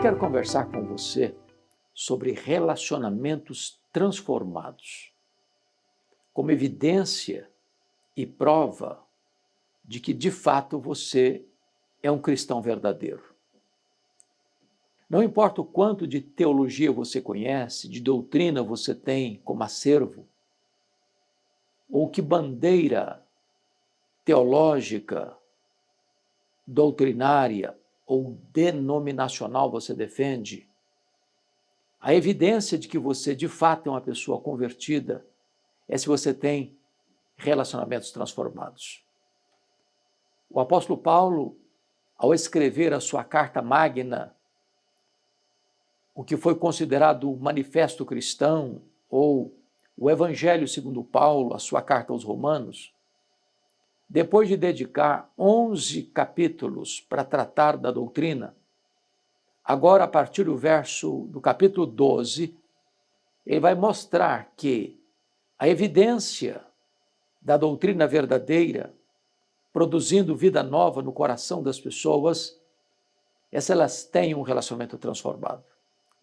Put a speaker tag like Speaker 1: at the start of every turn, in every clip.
Speaker 1: quero conversar com você sobre relacionamentos transformados, como evidência e prova de que, de fato, você é um cristão verdadeiro. Não importa o quanto de teologia você conhece, de doutrina você tem como acervo, ou que bandeira teológica, doutrinária ou denominacional você defende, a evidência de que você, de fato, é uma pessoa convertida é se você tem relacionamentos transformados. O apóstolo Paulo, ao escrever a sua carta magna, o que foi considerado o Manifesto Cristão, ou o Evangelho segundo Paulo, a sua carta aos Romanos, depois de dedicar 11 capítulos para tratar da doutrina, agora, a partir do capítulo 12, ele vai mostrar que a evidência da doutrina verdadeira, produzindo vida nova no coração das pessoas, é se elas têm um relacionamento transformado.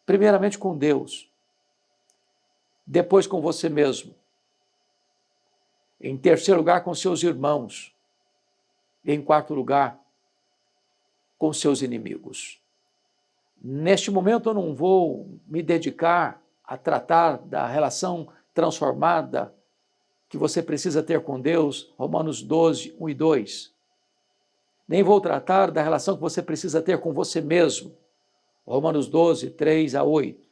Speaker 1: Primeiramente com Deus, depois com você mesmo, em terceiro lugar com seus irmãos, e em quarto lugar com seus inimigos. Neste momento eu não vou me dedicar a tratar da relação transformada que você precisa ter com Deus, Romanos 12, 1 e 2. Nem vou tratar da relação que você precisa ter com você mesmo, Romanos 12, 3 a 8.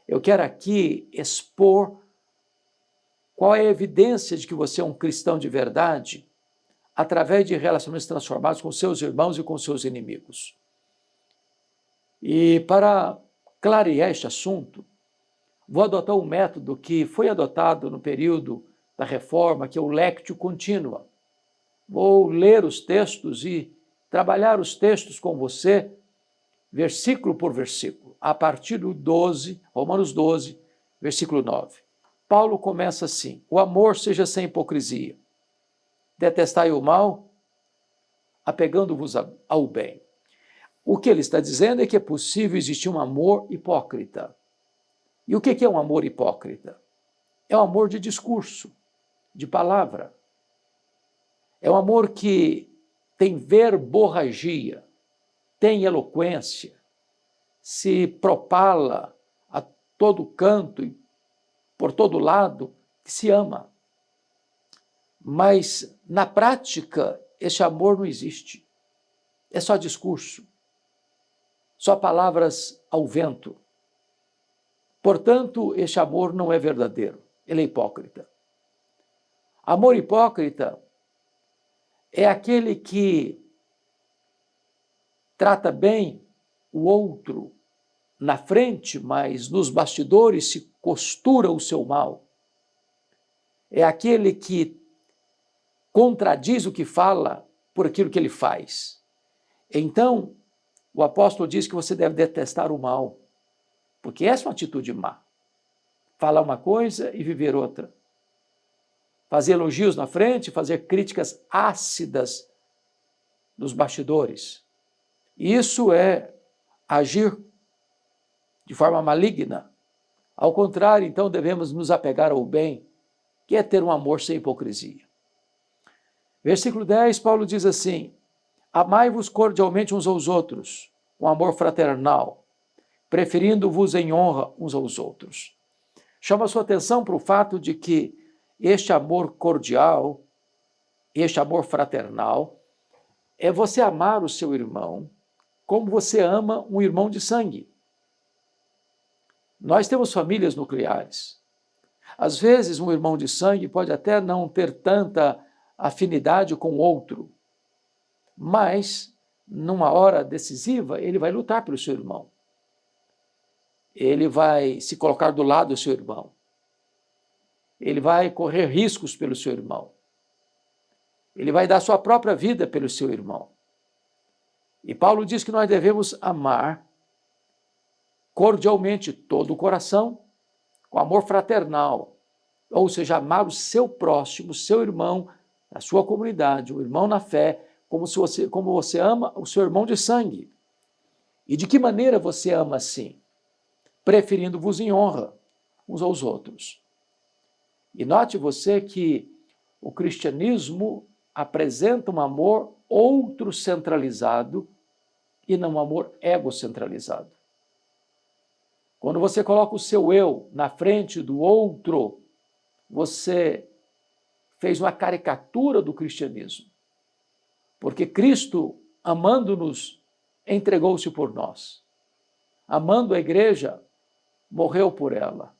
Speaker 1: Eu quero aqui expor qual é a evidência de que você é um cristão de verdade através de relacionamentos transformados com seus irmãos e com seus inimigos. E para clarear este assunto, vou adotar um método que foi adotado no período da Reforma, que é o Lectio Continua. Vou ler os textos e trabalhar os textos com você, versículo por versículo, a partir do 12, Romanos 12, versículo 9. Paulo começa assim: o amor seja sem hipocrisia. Detestai o mal, apegando-vos ao bem. O que ele está dizendo é que é possível existir um amor hipócrita. E o que é um amor hipócrita? É um amor de discurso, de palavra. É um amor que tem verborragia, tem eloquência, se propala a todo canto e por todo lado, que se ama. Mas, na prática, esse amor não existe. É só discurso, só palavras ao vento. Portanto, esse amor não é verdadeiro, ele é hipócrita. Amor hipócrita é aquele que trata bem o outro na frente, mas nos bastidores se costura o seu mal. É aquele que contradiz o que fala por aquilo que ele faz. Então, o apóstolo diz que você deve detestar o mal, porque essa é uma atitude má. Falar uma coisa e viver outra. Fazer elogios na frente, fazer críticas ácidas nos bastidores. Isso é agir de forma maligna. Ao contrário, então, devemos nos apegar ao bem, que é ter um amor sem hipocrisia. Versículo 10, Paulo diz assim: amai-vos cordialmente uns aos outros, com amor fraternal, preferindo-vos em honra uns aos outros. Chama a sua atenção para o fato de que este amor cordial, este amor fraternal, é você amar o seu irmão como você ama um irmão de sangue. Nós temos famílias nucleares. Às vezes, um irmão de sangue pode até não ter tanta afinidade com o outro, mas, numa hora decisiva, ele vai lutar pelo seu irmão. Ele vai se colocar do lado do seu irmão. Ele vai correr riscos pelo seu irmão. Ele vai dar sua própria vida pelo seu irmão. E Paulo diz que nós devemos amar cordialmente todo o coração, com amor fraternal, ou seja, amar o seu próximo, o seu irmão, a sua comunidade, o irmão na fé, como você ama o seu irmão de sangue. E de que maneira você ama assim? Preferindo-vos em honra uns aos outros. E note você que o cristianismo apresenta um amor outro-centralizado e não um amor egocentralizado. Quando você coloca o seu eu na frente do outro, você fez uma caricatura do cristianismo. Porque Cristo, amando-nos, entregou-se por nós. Amando a igreja, morreu por ela.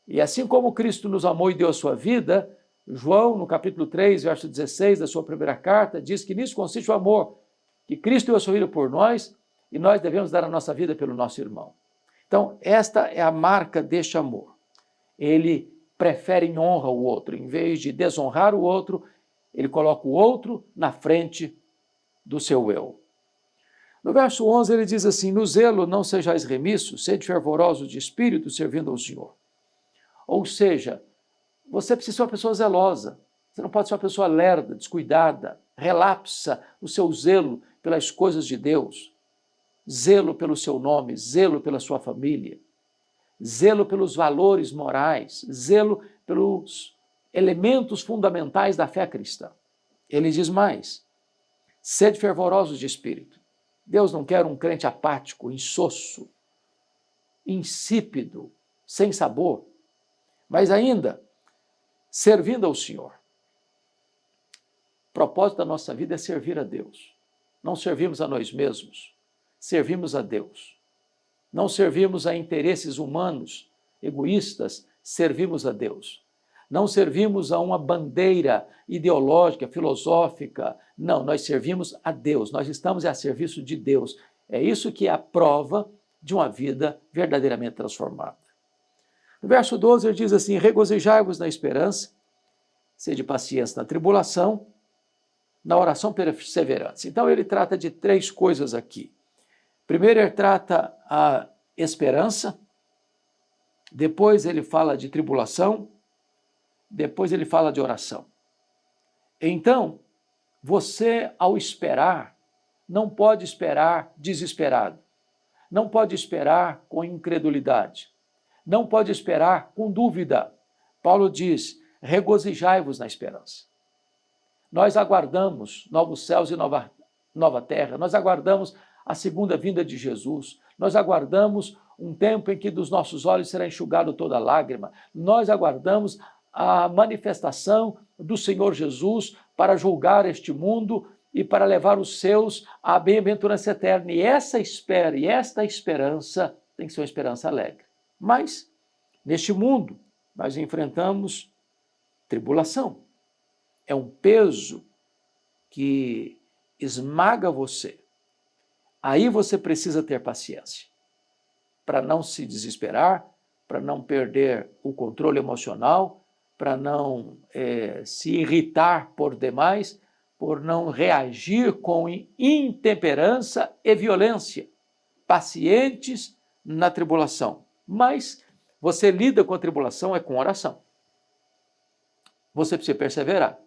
Speaker 1: E assim como Cristo nos amou e deu a sua vida, João, no capítulo 3, verso 16 da sua primeira carta, diz que nisso consiste o amor, que Cristo deu a sua vida por nós e nós devemos dar a nossa vida pelo nosso irmão. Então, esta é a marca deste amor. Ele prefere em honra o outro. Em vez de desonrar o outro, ele coloca o outro na frente do seu eu. No verso 11, ele diz assim: no zelo não sejais remissos, sede fervorosos de espírito, servindo ao Senhor. Ou seja, você precisa ser uma pessoa zelosa. Você não pode ser uma pessoa lerda, descuidada, relapsa o seu zelo pelas coisas de Deus, zelo pelo seu nome, zelo pela sua família, zelo pelos valores morais, zelo pelos elementos fundamentais da fé cristã. Ele diz mais: sede fervorosos de espírito. Deus não quer um crente apático, insosso, insípido, sem sabor, mas ainda servindo ao Senhor. O propósito da nossa vida é servir a Deus. Não servimos a nós mesmos, servimos a Deus. Não servimos a interesses humanos, egoístas, servimos a Deus. Não servimos a uma bandeira ideológica, filosófica. Não, nós servimos a Deus. Nós estamos a serviço de Deus. É isso que é a prova de uma vida verdadeiramente transformada. No verso 12 ele diz assim: regozijai-vos na esperança, sede pacientes na tribulação, na oração perseverantes. Então ele trata de três coisas aqui. Primeiro ele trata a esperança, depois ele fala de tribulação, depois ele fala de oração. Então, você ao esperar, não pode esperar desesperado, não pode esperar com incredulidade, não pode esperar com dúvida. Paulo diz: regozijai-vos na esperança. Nós aguardamos novos céus e nova terra, nós aguardamos a segunda vinda de Jesus, nós aguardamos um tempo em que dos nossos olhos será enxugado toda lágrima, nós aguardamos a manifestação do Senhor Jesus para julgar este mundo e para levar os seus à bem-aventurança eterna. E essa espera e esta esperança tem que ser uma esperança alegre. Mas, neste mundo, nós enfrentamos tribulação. É um peso que esmaga você. Aí você precisa ter paciência para não se desesperar, para não perder o controle emocional, para não se irritar por demais, por não reagir com intemperança e violência. Pacientes na tribulação. Mas você lida com a tribulação com oração. Você precisa perseverar.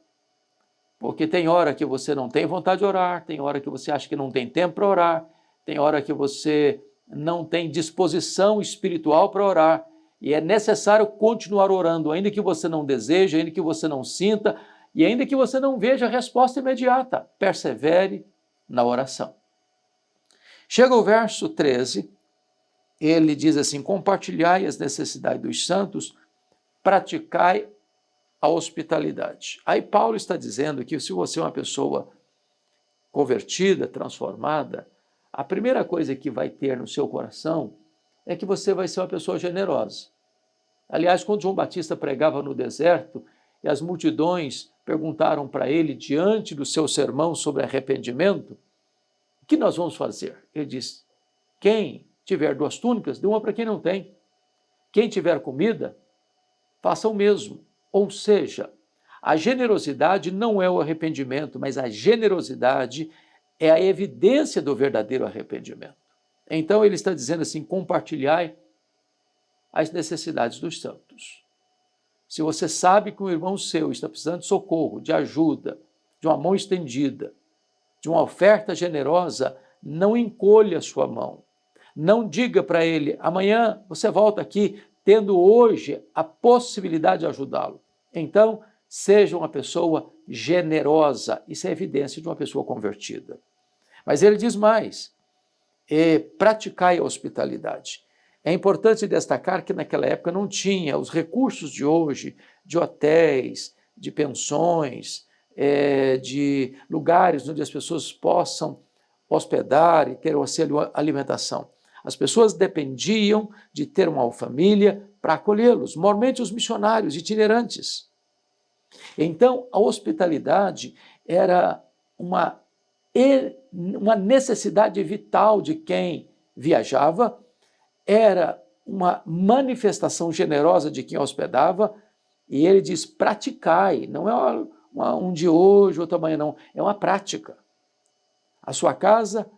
Speaker 1: Porque tem hora que você não tem vontade de orar, tem hora que você acha que não tem tempo para orar, tem hora que você não tem disposição espiritual para orar, e é necessário continuar orando, ainda que você não deseje, ainda que você não sinta, e ainda que você não veja a resposta imediata. Persevere na oração. Chega o verso 13, ele diz assim: compartilhai as necessidades dos santos, praticai a hospitalidade. Aí Paulo está dizendo que se você é uma pessoa convertida, transformada, a primeira coisa que vai ter no seu coração é que você vai ser uma pessoa generosa. Aliás, quando João Batista pregava no deserto e as multidões perguntaram para ele, diante do seu sermão sobre arrependimento, o que nós vamos fazer? Ele disse: quem tiver 2 túnicas, dê uma para quem não tem. Quem tiver comida, faça o mesmo. Ou seja, a generosidade não é o arrependimento, mas a generosidade é a evidência do verdadeiro arrependimento. Então ele está dizendo assim: compartilhai as necessidades dos santos. Se você sabe que um irmão seu está precisando de socorro, de ajuda, de uma mão estendida, de uma oferta generosa, não encolha a sua mão. Não diga para ele, amanhã você volta aqui, tendo hoje a possibilidade de ajudá-lo. Então, seja uma pessoa generosa. Isso é evidência de uma pessoa convertida. Mas ele diz mais, praticai a hospitalidade. É importante destacar que naquela época não tinha os recursos de hoje, de hotéis, de pensões, de lugares onde as pessoas possam hospedar e ter auxílio alimentação. As pessoas dependiam de ter uma família para acolhê-los, normalmente os missionários itinerantes. Então, a hospitalidade era uma necessidade vital de quem viajava, era uma manifestação generosa de quem hospedava, e ele diz, praticai, não é um de hoje, outro amanhã, não, é uma prática. A sua casa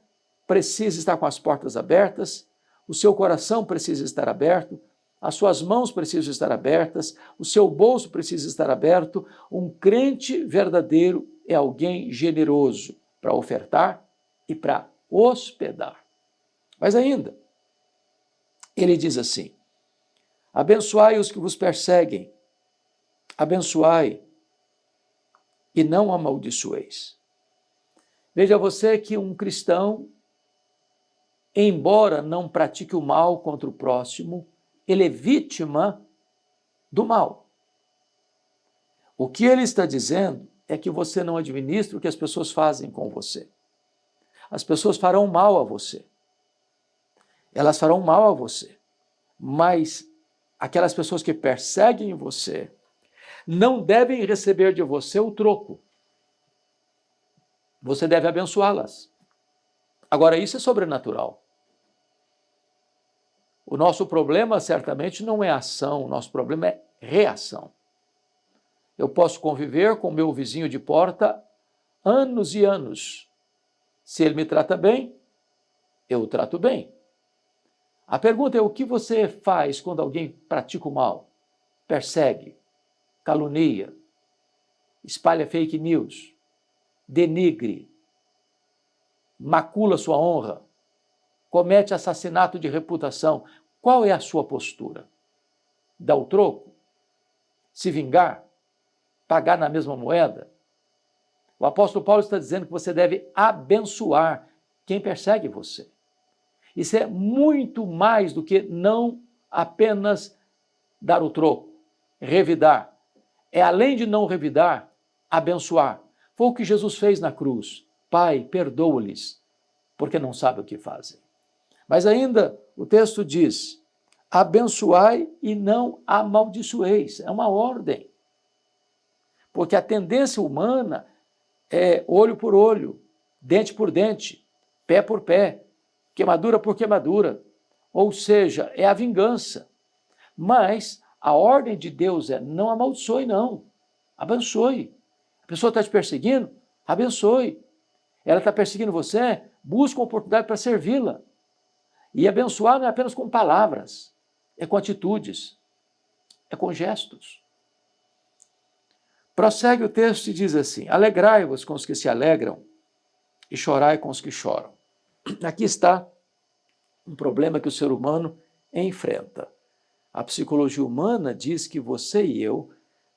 Speaker 1: precisa estar com as portas abertas, o seu coração precisa estar aberto, as suas mãos precisam estar abertas, o seu bolso precisa estar aberto. Um crente verdadeiro é alguém generoso para ofertar e para hospedar. Mas ainda, ele diz assim, abençoai os que vos perseguem, abençoai e não amaldiçoeis. Veja você que um cristão, embora não pratique o mal contra o próximo, ele é vítima do mal. O que ele está dizendo é que você não administra o que as pessoas fazem com você. As pessoas farão mal a você. Elas farão mal a você. Mas aquelas pessoas que perseguem você não devem receber de você o troco. Você deve abençoá-las. Agora, isso é sobrenatural. O nosso problema, certamente, não é ação, o nosso problema é reação. Eu posso conviver com meu vizinho de porta anos e anos. Se ele me trata bem, eu o trato bem. A pergunta é o que você faz quando alguém pratica o mal, persegue, calunia, espalha fake news, denigre, macula sua honra, comete assassinato de reputação. Qual é a sua postura? Dar o troco? Se vingar? Pagar na mesma moeda? O apóstolo Paulo está dizendo que você deve abençoar quem persegue você. Isso é muito mais do que não apenas dar o troco, revidar. É além de não revidar, abençoar. Foi o que Jesus fez na cruz. Pai, perdoa-lhes, porque não sabem o que fazem. Mas ainda o texto diz, abençoai e não amaldiçoeis. É uma ordem. Porque a tendência humana é olho por olho, dente por dente, pé por pé, queimadura por queimadura. Ou seja, é a vingança. Mas a ordem de Deus é não amaldiçoe, não. Abençoe. A pessoa está te perseguindo? Abençoe. Ela está perseguindo você? Busca uma oportunidade para servi-la. E abençoar não é apenas com palavras, é com atitudes, é com gestos. Prossegue o texto e diz assim, alegrai-vos com os que se alegram e chorai com os que choram. Aqui está um problema que o ser humano enfrenta. A psicologia humana diz que você e eu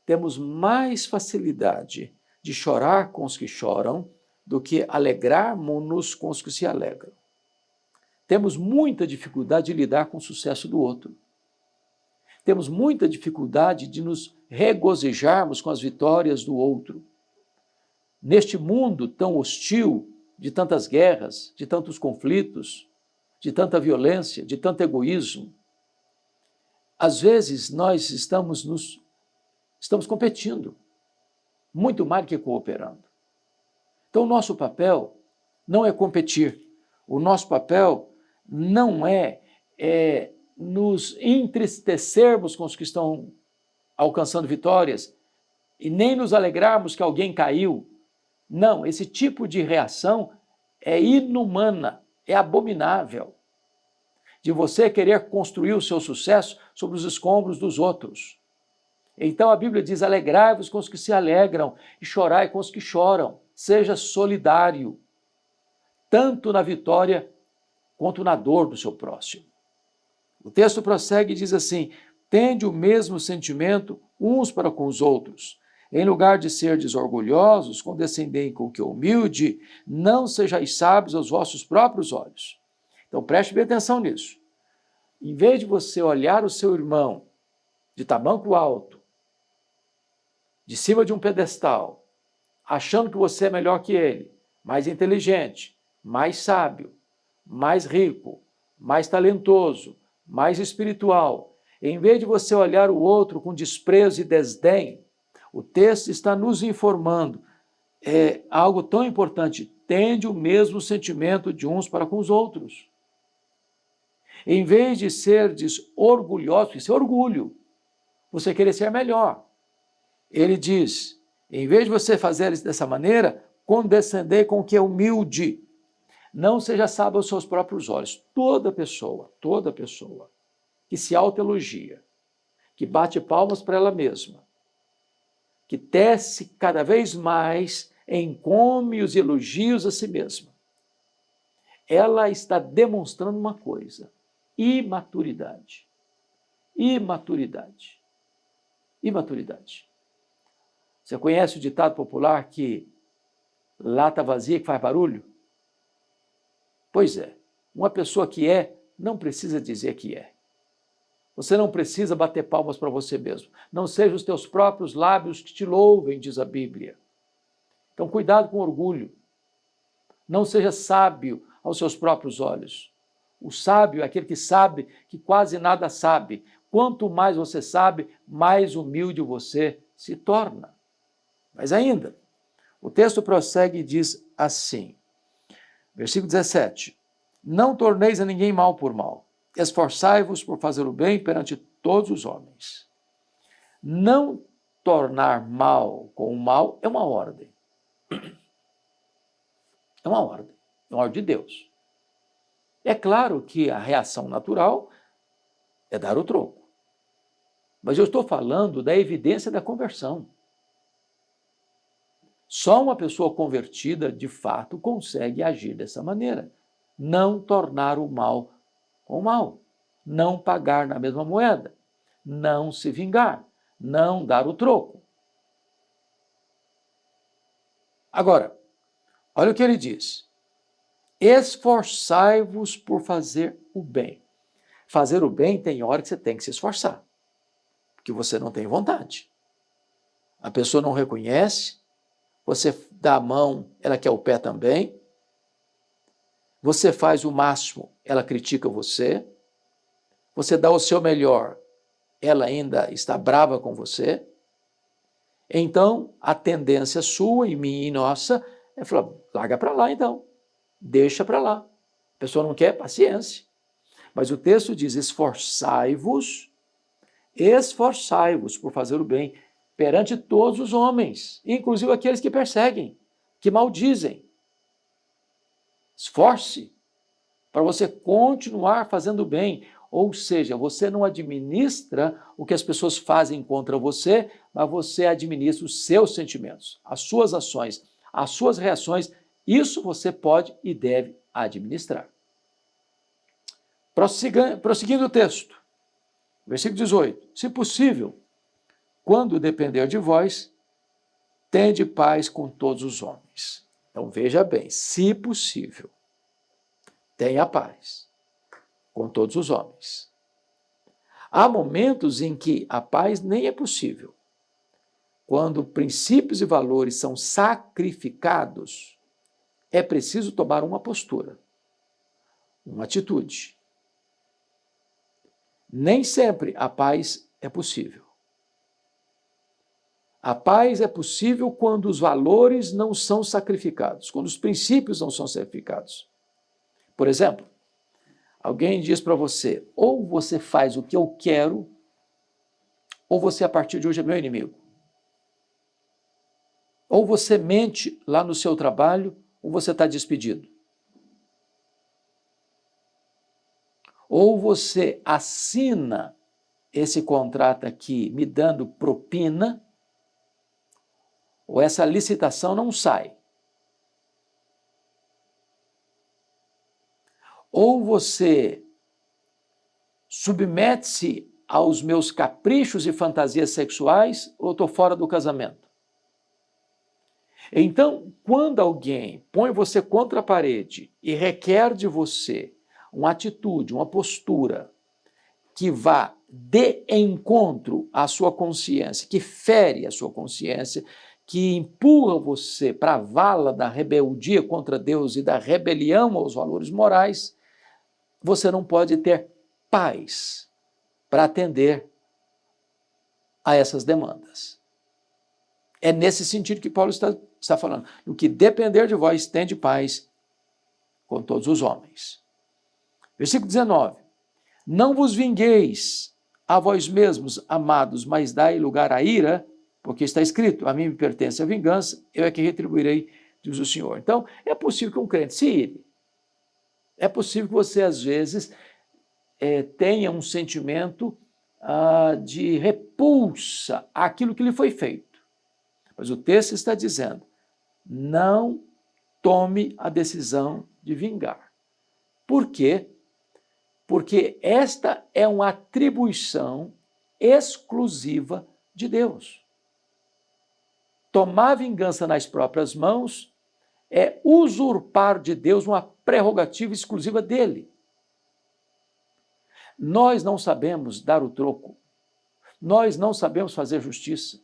Speaker 1: temos mais facilidade de chorar com os que choram do que alegrarmos-nos com os que se alegram. Temos muita dificuldade de lidar com o sucesso do outro. Temos muita dificuldade de nos regozijarmos com as vitórias do outro. Neste mundo tão hostil, de tantas guerras, de tantos conflitos, de tanta violência, de tanto egoísmo, às vezes nós estamos competindo, muito mais do que cooperando. Então, o nosso papel não é competir, o nosso papel não é nos entristecermos com os que estão alcançando vitórias e nem nos alegrarmos que alguém caiu. Não, esse tipo de reação é inumana, é abominável. De você querer construir o seu sucesso sobre os escombros dos outros. Então a Bíblia diz, alegrai-vos com os que se alegram e chorai com os que choram. Seja solidário. tanto na vitória quanto na dor do seu próximo. O texto prossegue e diz assim: tende o mesmo sentimento uns para com os outros. Em lugar de serdes orgulhosos, condescendei com o que é humilde, não sejais sábios aos vossos próprios olhos. Então preste bem atenção nisso. Em vez de você olhar o seu irmão de tamanco alto, de cima de um pedestal, achando que você é melhor que ele, mais inteligente, mais sábio, mais rico, mais talentoso, mais espiritual, em vez de você olhar o outro com desprezo e desdém, o texto está nos informando algo tão importante: tende o mesmo sentimento de uns para com os outros. Em vez de serdes orgulhosos, isso é orgulho, você querer ser melhor. Ele diz, em vez de você fazer isso dessa maneira, condescender com o que é humilde. Não seja sábio aos seus próprios olhos. Toda pessoa que se autoelogia, que bate palmas para ela mesma, que tece cada vez mais encômios e elogios a si mesma, ela está demonstrando uma coisa: imaturidade. Imaturidade. Imaturidade. Você conhece o ditado popular que lata vazia que faz barulho? Pois é, uma pessoa que não precisa dizer que é. Você não precisa bater palmas para você mesmo. Não sejam os teus próprios lábios que te louvem, diz a Bíblia. Então, cuidado com orgulho. Não seja sábio aos seus próprios olhos. O sábio é aquele que sabe que quase nada sabe. Quanto mais você sabe, mais humilde você se torna. Mas ainda, o texto prossegue e diz assim, versículo 17, não torneis a ninguém mal por mal, esforçai-vos por fazer o bem perante todos os homens. Não tornar mal com o mal é uma ordem. É uma ordem de Deus. É claro que a reação natural é dar o troco. Mas eu estou falando da evidência da conversão. Só uma pessoa convertida, de fato, consegue agir dessa maneira. Não tornar o mal com o mal. Não pagar na mesma moeda. Não se vingar. Não dar o troco. Agora, olha o que ele diz. Esforçai-vos por fazer o bem. Fazer o bem tem hora que você tem que se esforçar. Porque você não tem vontade. A pessoa não reconhece. Você dá a mão, ela quer o pé também. Você faz o máximo, ela critica você. Você dá o seu melhor, ela ainda está brava com você. Então, a tendência sua e minha e nossa é falar, larga para lá então, deixa para lá. A pessoa não quer, paciência. Mas o texto diz, esforçai-vos por fazer o bem perante todos os homens, inclusive aqueles que perseguem, que maldizem. Esforce para você continuar fazendo o bem, ou seja, você não administra o que as pessoas fazem contra você, mas você administra os seus sentimentos, as suas ações, as suas reações, isso você pode e deve administrar. Prosseguindo o texto, versículo 18, se possível, quando depender de vós, tende paz com todos os homens. Então veja bem, se possível, tenha paz com todos os homens. Há momentos em que a paz nem é possível. Quando princípios e valores são sacrificados, é preciso tomar uma postura, uma atitude. Nem sempre a paz é possível. A paz é possível quando os valores não são sacrificados, quando os princípios não são sacrificados. Por exemplo, alguém diz para você, ou você faz o que eu quero, ou você a partir de hoje é meu inimigo. Ou você mente lá no seu trabalho, ou você está despedido. Ou você assina esse contrato aqui me dando propina, ou essa licitação não sai. Ou você submete-se aos meus caprichos e fantasias sexuais, ou eu estou fora do casamento. Então, quando alguém põe você contra a parede e requer de você uma atitude, uma postura que vá de encontro à sua consciência, que fere a sua consciência, que empurra você para a vala da rebeldia contra Deus e da rebelião aos valores morais, você não pode ter paz para atender a essas demandas. É nesse sentido que Paulo está falando. No que depender de vós, tende paz com todos os homens. Versículo 19. Não vos vingueis a vós mesmos, amados, mas dai lugar à ira, porque está escrito, a mim me pertence a vingança, eu é que retribuirei, diz o Senhor. Então, é possível que um crente se ire. É possível que você, às vezes, tenha um sentimento de repulsa àquilo que lhe foi feito. Mas o texto está dizendo, não tome a decisão de vingar. Por quê? Porque esta é uma atribuição exclusiva de Deus. Tomar vingança nas próprias mãos é usurpar de Deus uma prerrogativa exclusiva dele. Nós não sabemos dar o troco. Nós não sabemos fazer justiça.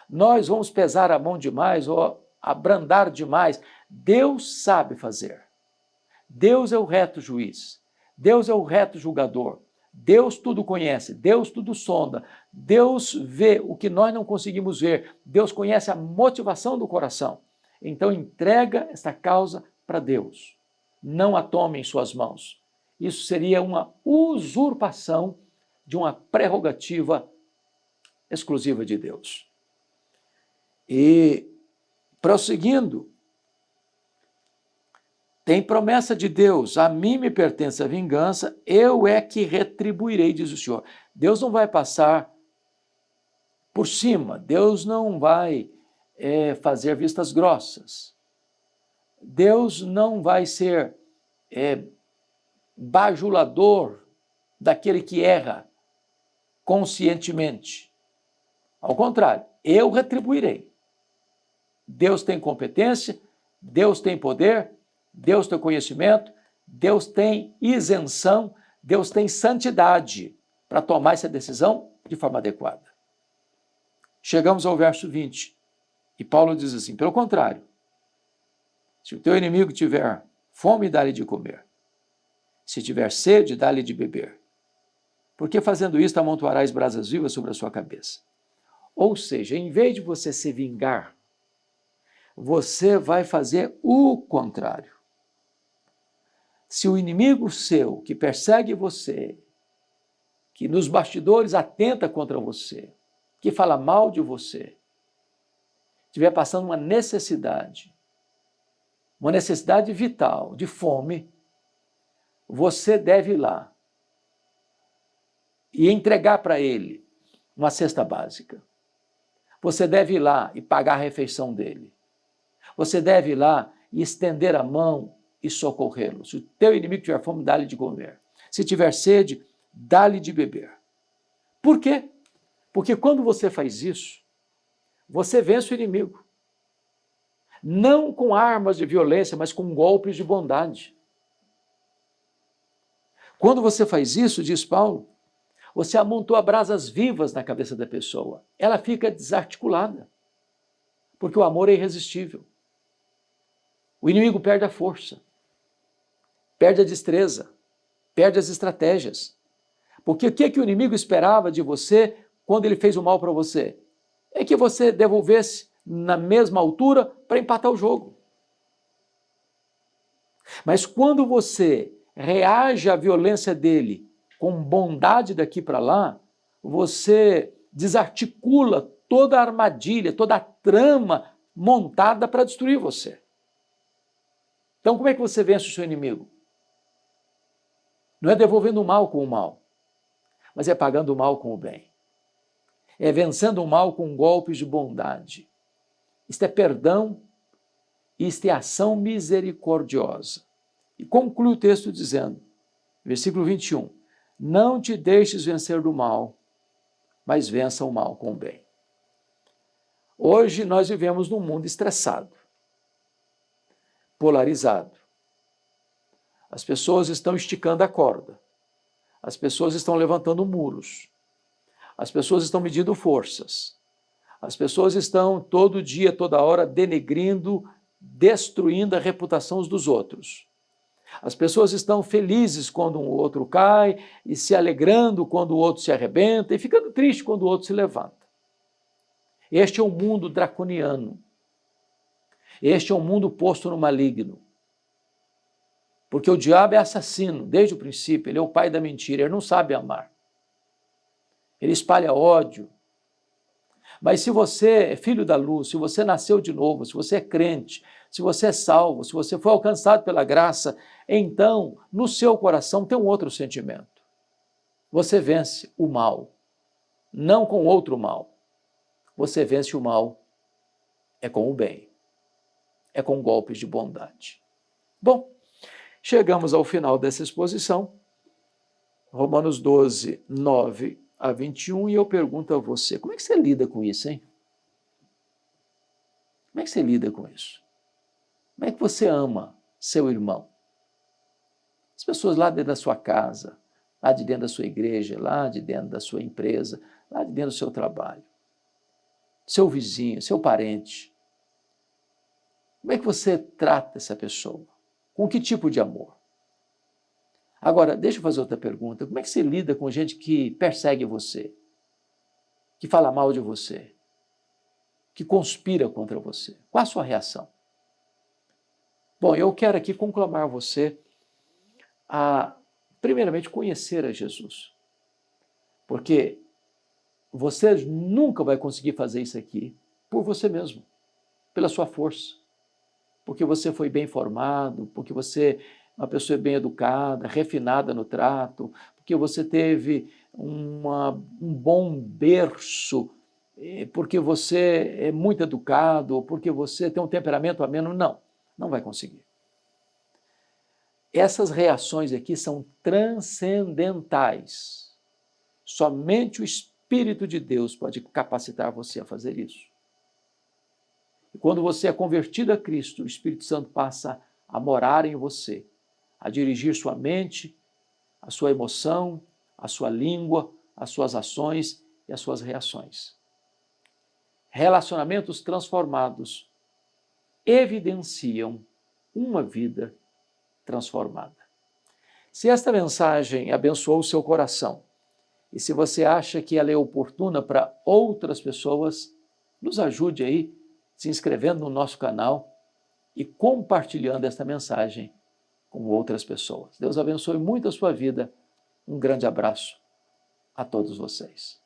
Speaker 1: Nós vamos pesar a mão demais ou abrandar demais. Deus sabe fazer. Deus é o reto juiz. Deus é o reto julgador. Deus tudo conhece. Deus tudo sonda. Deus vê o que nós não conseguimos ver. Deus conhece a motivação do coração. Então entrega esta causa para Deus. Não a tome em suas mãos. Isso seria uma usurpação de uma prerrogativa exclusiva de Deus. E, prosseguindo, tem promessa de Deus, a mim me pertence a vingança, eu é que retribuirei, diz o Senhor. Deus não vai passar por cima, Deus não vai fazer vistas grossas. Deus não vai ser bajulador daquele que erra conscientemente. Ao contrário, eu retribuirei. Deus tem competência, Deus tem poder, Deus tem conhecimento, Deus tem isenção, Deus tem santidade para tomar essa decisão de forma adequada. Chegamos ao verso 20, e Paulo diz assim, pelo contrário, se o teu inimigo tiver fome, dá-lhe de comer. Se tiver sede, dá-lhe de beber. Porque fazendo isto, amontoarás brasas vivas sobre a sua cabeça. Ou seja, em vez de você se vingar, você vai fazer o contrário. Se o inimigo seu, que persegue você, que nos bastidores atenta contra você, que fala mal de você, estiver passando uma necessidade vital, de fome, você deve ir lá e entregar para ele uma cesta básica. Você deve ir lá e pagar a refeição dele. Você deve ir lá e estender a mão e socorrê-lo. Se o teu inimigo tiver fome, dá-lhe de comer. Se tiver sede, dá-lhe de beber. Por quê? Porque quando você faz isso, você vence o inimigo. Não com armas de violência, mas com golpes de bondade. Quando você faz isso, diz Paulo, você amontoa brasas vivas na cabeça da pessoa. Ela fica desarticulada, porque o amor é irresistível. O inimigo perde a força, perde a destreza, perde as estratégias. Porque o que o inimigo esperava de você quando ele fez o mal para você? É que você devolvesse na mesma altura para empatar o jogo. Mas quando você reage à violência dele com bondade daqui para lá, você desarticula toda a armadilha, toda a trama montada para destruir você. Então, como é que você vence o seu inimigo? Não é devolvendo o mal com o mal, mas é pagando o mal com o bem. É vencendo o mal com golpes de bondade. Isto é perdão, isto é ação misericordiosa. E conclui o texto dizendo, versículo 21, não te deixes vencer do mal, mas vença o mal com o bem. Hoje nós vivemos num mundo estressado, polarizado. As pessoas estão esticando a corda, as pessoas estão levantando muros, as pessoas estão medindo forças, as pessoas estão todo dia, toda hora denegrindo, destruindo a reputação dos outros. As pessoas estão felizes quando um outro cai e se alegrando quando o outro se arrebenta e ficando triste quando o outro se levanta. Este é um mundo draconiano. Este é um mundo posto no maligno. Porque o diabo é assassino desde o princípio, ele é o pai da mentira, ele não sabe amar. Ele espalha ódio. Mas se você é filho da luz, se você nasceu de novo, se você é crente, se você é salvo, se você foi alcançado pela graça, então no seu coração tem um outro sentimento. Você vence o mal, não com outro mal. Você vence o mal é com o bem, é com golpes de bondade. Bom, chegamos ao final dessa exposição, Romanos 12, 9 a 21, e eu pergunto a você, como é que você lida com isso, hein? Como é que você lida com isso? Como é que você ama seu irmão? As pessoas lá dentro da sua casa, lá de dentro da sua igreja, lá de dentro da sua empresa, lá de dentro do seu trabalho, seu vizinho, seu parente. Como é que você trata essa pessoa? Com que tipo de amor? Agora, deixa eu fazer outra pergunta. Como é que você lida com gente que persegue você, que fala mal de você, que conspira contra você? Qual a sua reação? Bom, eu quero aqui conclamar você a, primeiramente, conhecer a Jesus. Porque você nunca vai conseguir fazer isso aqui por você mesmo, pela sua força. Porque você foi bem formado, porque você é uma pessoa bem educada, refinada no trato, porque você teve um bom berço, porque você é muito educado, porque você tem um temperamento ameno. Não, não vai conseguir. Essas reações aqui são transcendentais. Somente o Espírito de Deus pode capacitar você a fazer isso. E quando você é convertido a Cristo, o Espírito Santo passa a morar em você, a dirigir sua mente, a sua emoção, a sua língua, as suas ações e as suas reações. Relacionamentos transformados evidenciam uma vida transformada. Se esta mensagem abençoou o seu coração e se você acha que ela é oportuna para outras pessoas, nos ajude aí se inscrevendo no nosso canal e compartilhando esta mensagem com outras pessoas. Deus abençoe muito a sua vida. Um grande abraço a todos vocês.